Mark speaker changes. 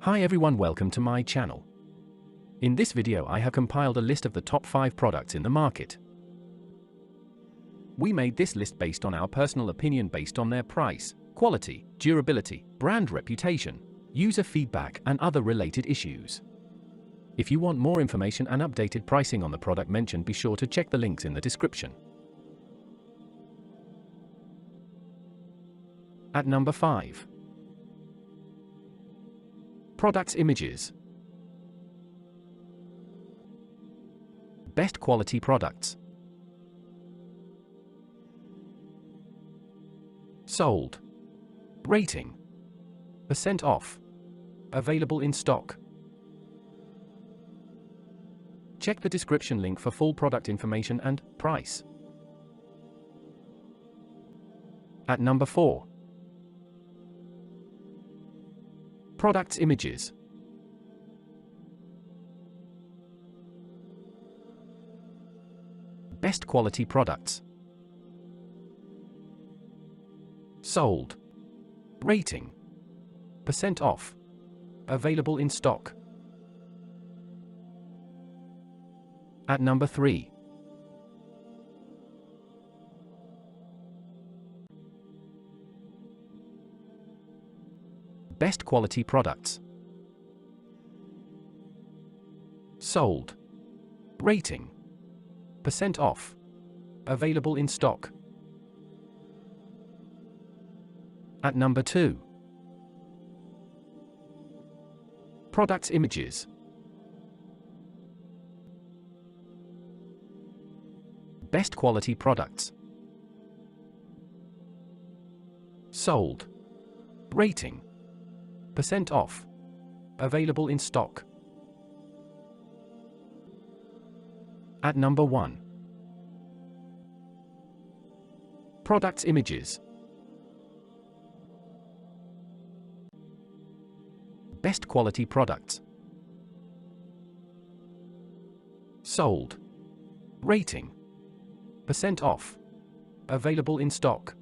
Speaker 1: Hi everyone, welcome to my channel. In this video I have compiled a list of the top 5 products in the market. We made this list based on our personal opinion based on their price, quality, durability, brand reputation, user feedback and other related issues. If you want more information and updated pricing on the product mentioned, be sure to check the links in the description. At number 5. Products images. Best quality products. Sold. Rating. % off. Available in stock. Check the description link for full product information and price. At number 4. Products images. Best quality products. Sold. Rating. % off. Available in stock. At number 3. Best quality products. Sold. Rating. % off. Available in stock. At number 2. Products images. Best quality products. Sold. Rating. % off. Available in stock. At number 1. Products images. Best quality products. Sold. Rating. % off. Available in stock.